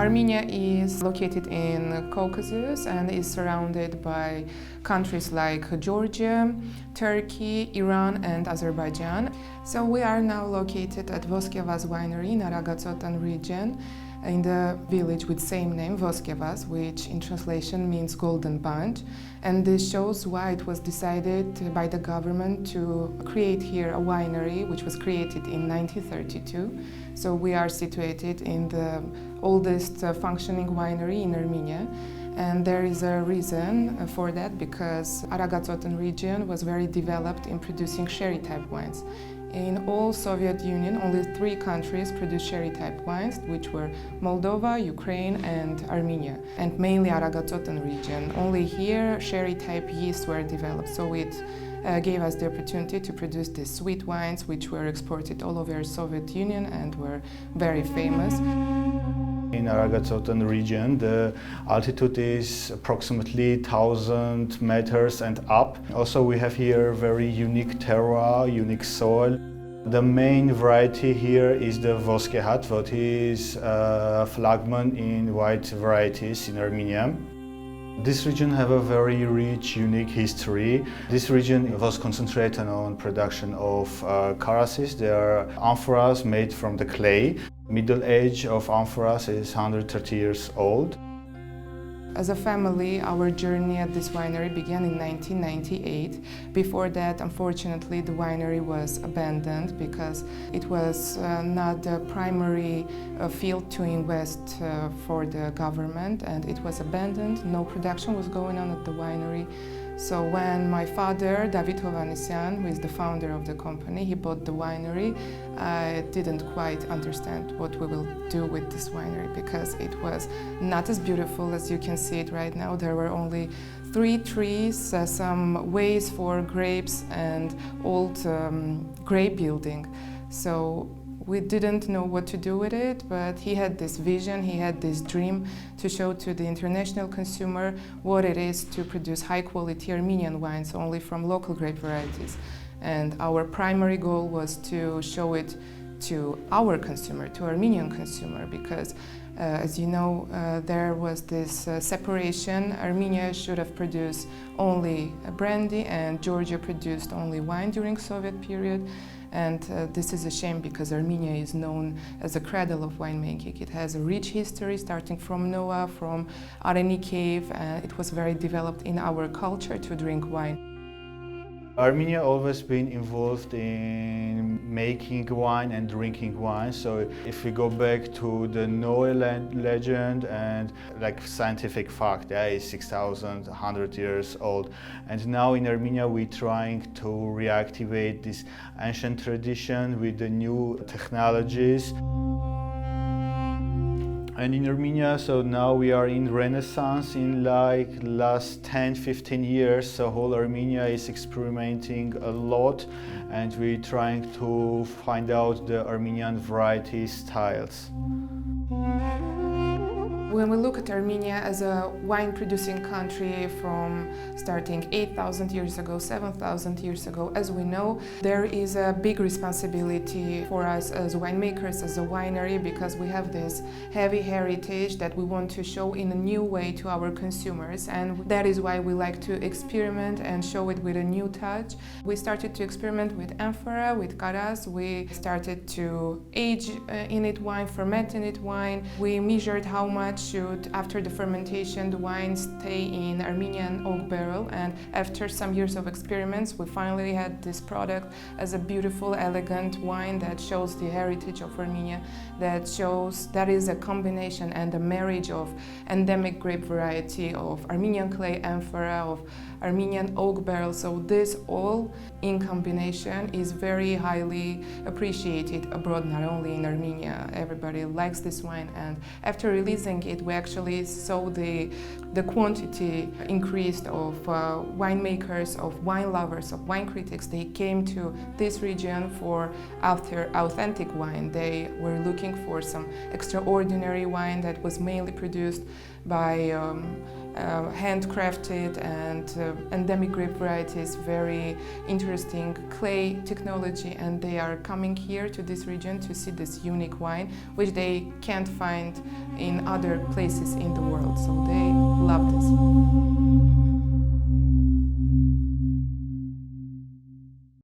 Armenia is located in Caucasus and is surrounded by countries like Georgia, Turkey, Iran and Azerbaijan. So we are now located at Voskevaz Winery in Aragatsotn region, in the village with same name, Voskevaz, which in translation means golden bunch. And this shows why it was decided by the government to create here a winery, which was created in 1932. So we are situated in the oldest functioning winery in Armenia. And there is a reason for that, because Aragatsotn region was very developed in producing sherry-type wines. In all Soviet Union, only 3 countries produced sherry-type wines, which were Moldova, Ukraine and Armenia, and mainly Aragatsotn region. Only here sherry-type yeasts were developed, so it gave us the opportunity to produce these sweet wines, which were exported all over Soviet Union and were very famous. In Aragatsotn region, the altitude is approximately 1,000 meters and up. Also, we have here very unique terroir, unique soil. The main variety here is the Voskevaz, what is flagman in white varieties in Armenia. This region have a very rich, unique history. This region was concentrated on production of karassis. They are amphoras made from the clay. Middle age of amphoras is 130 years old. As a family, our journey at this winery began in 1998. Before that, unfortunately, the winery was abandoned because it was not the primary field to invest for the government, and it was abandoned. No production was going on at the winery. So when my father, Mary Hovhanisyan, who is the founder of the company, he bought the winery, I didn't quite understand what we will do with this winery, because it was not as beautiful as you can see it right now. There were only 3 trees, some ways for grapes and old grape building. So we didn't know what to do with it, but he had this vision, he had this dream to show to the international consumer what it is to produce high-quality Armenian wines only from local grape varieties. And our primary goal was to show it to our consumer, to Armenian consumer, because as you know, there was this separation. Armenia should have produced only brandy and Georgia produced only wine during Soviet period. And this is a shame, because Armenia is known as a cradle of winemaking. It has a rich history starting from Noah, from Areni cave, and it was very developed in our culture to drink wine. Armenia always been involved in making wine and drinking wine. So if we go back to the Noah legend and like scientific fact, that is 6,100 years old. And now in Armenia we're trying to reactivate this ancient tradition with the new technologies. And in Armenia, so now we are in Renaissance in like last 10-15 years. So whole Armenia is experimenting a lot, and we're trying to find out the Armenian variety styles. When we look at Armenia as a wine-producing country from starting 8,000 years ago, 7,000 years ago, as we know, there is a big responsibility for us as winemakers, as a winery, because we have this heavy heritage that we want to show in a new way to our consumers, and that is why we like to experiment and show it with a new touch. We started to experiment with amphora, with karas. We started to age in it wine, ferment in it wine. We measured how much should, after the fermentation, the wine stay in Armenian oak barrel, and after some years of experiments, we finally had this product as a beautiful, elegant wine that shows the heritage of Armenia, that shows that is a combination and a marriage of endemic grape variety, of Armenian clay amphora, of Armenian oak barrel. So this all in combination is very highly appreciated abroad, not only in Armenia. Everybody likes this wine, and after releasing it, we actually saw the quantity increased of winemakers, of wine lovers, of wine critics. They came to this region for authentic wine. They were looking for some extraordinary wine that was mainly produced by handcrafted and endemic grape varieties, very interesting clay technology, and they are coming here to this region to see this unique wine, which they can't find in other places in the world. So they love this.